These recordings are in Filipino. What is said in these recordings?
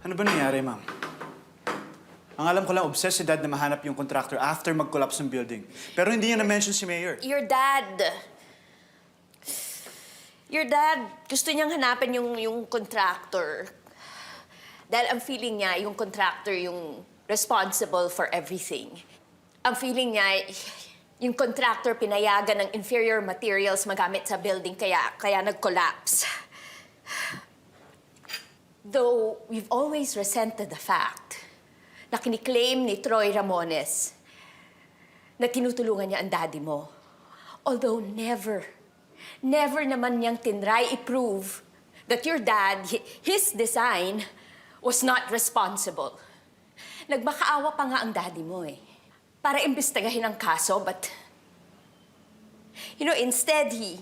Ano ba nangyari, ma'am? Ang alam ko lang, obsessed si Dad na mahanap yung contractor after mag-collapse ng building. Pero hindi niya na-mention si Mayor. Your dad, gusto niyang hanapin yung contractor. Dahil ang feeling niya, yung contractor yung responsible for everything. Ang feeling niya, yung contractor pinayagan ng inferior materials magamit sa building kaya nag-collapse. Though we've always resented the fact na kiniklaim ni Troy Ramones na tinutulungan niya ang daddy mo. Although never naman niyang tinry i-prove that your dad, his design, was not responsible. Nagmakaawa pa nga ang daddy mo eh. Para imbestigahin ang kaso, but... instead, he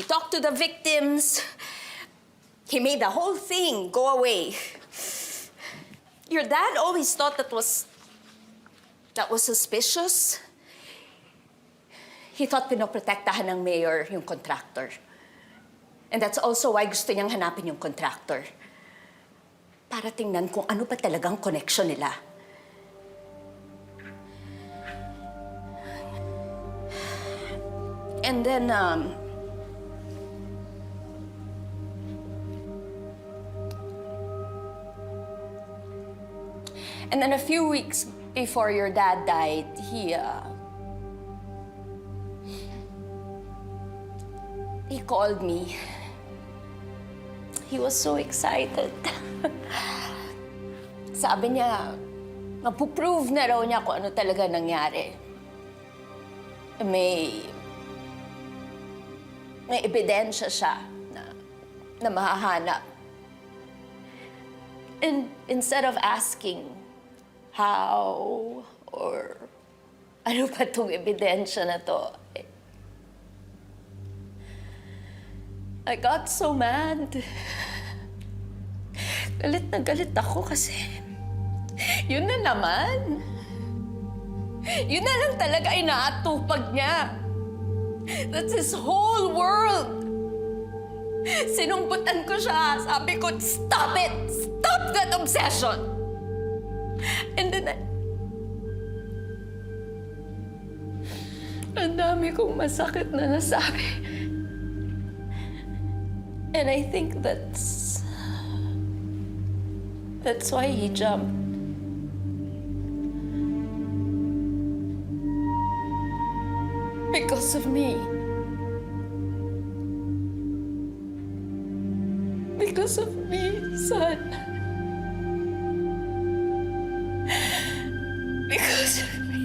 talked to the victims. He made the whole thing go away. Your dad always thought that was suspicious. He thought pinoprotektahan ng mayor yung contractor. And that's also why gusto niyang hanapin yung contractor. Para tingnan kung ano pa talagang connection nila. And then, a few weeks before your dad died, he called me. He was so excited. Sabi niya, mapuprove na raw niya kung ano talaga nangyari. May ebidensya siya na mahahanap. And instead of asking how or ano pa itong ebidensya na to, I got so mad. Galit na galit ako kasi yun na naman. Yun na lang talaga inaatupag niya. That's his whole world. Sinumputan ko siya. Sabi ko, stop it! Stop that obsession! And then, ang dami kong masakit na nasabi. And I think that's why he jumped. Because of me. Because of me, son. Because of me.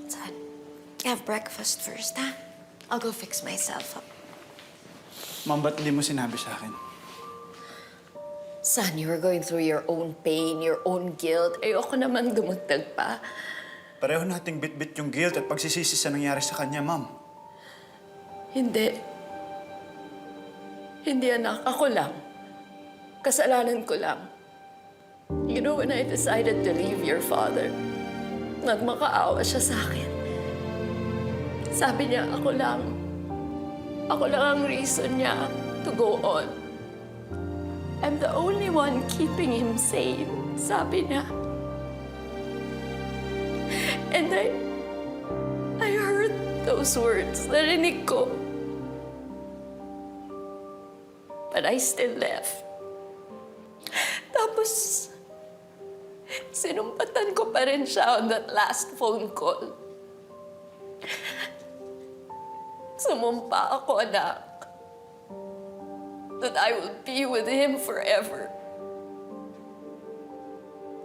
Son, have breakfast first, ha? I'll go fix myself up. Ma'am, ba't hindi mo sinabi sa akin? Son, you were going through your own pain, your own guilt. Ayoko naman dumagdag pa. Pareho nating bit-bit yung guilt at pagsisisi sa nangyari sa kanya, ma'am. Hindi. Hindi, anak. Ako lang. Kasalanan ko lang. You know, when I decided to leave your father, nagmakaawa siya sa akin. Sabi niya, ako lang ang reason niya to go on. I'm the only one keeping him sane, sabi niya. And I heard those words, narinig ko. But I still left. Tapos, sinumpatan ko pa rin siya on that last phone call. Sumumpa ako, anak, that I will be with him forever.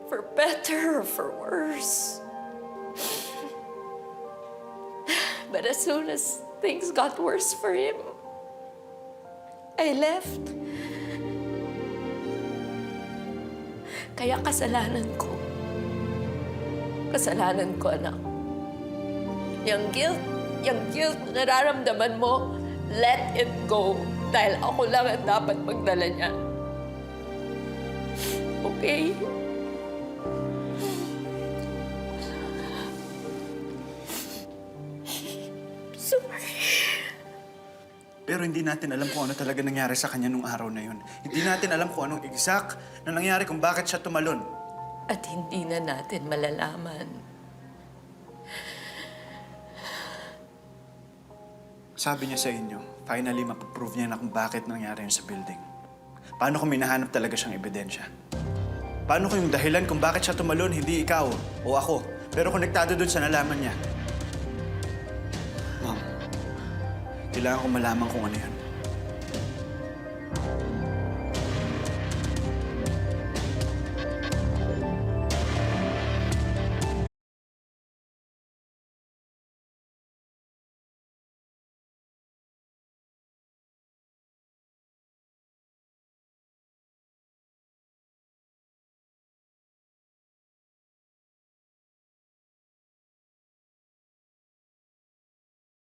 For better or for worse. But as soon as things got worse for him, I left. Kaya kasalanan ko. Kasalanan ko, anak. Yung guilt na nararamdaman mo, let it go. Dahil ako lang ang dapat magdala niya. okay. Sorry. Pero hindi natin alam kung ano talaga nangyari sa kanya nung araw na yun. Hindi natin alam kung anong exact na nangyari, kung bakit siya tumalon. At hindi na natin malalaman. Sabi niya sa inyo, finally mapaprove niya na kung bakit nangyari yun sa building. Paano kung may nahanap talaga siyang ebidensya? Paano kung yung dahilan kung bakit siya tumalon, hindi ikaw o ako, pero konektado dun sa nalaman niya? Ma'am, kailangan ko malaman kung ano yun.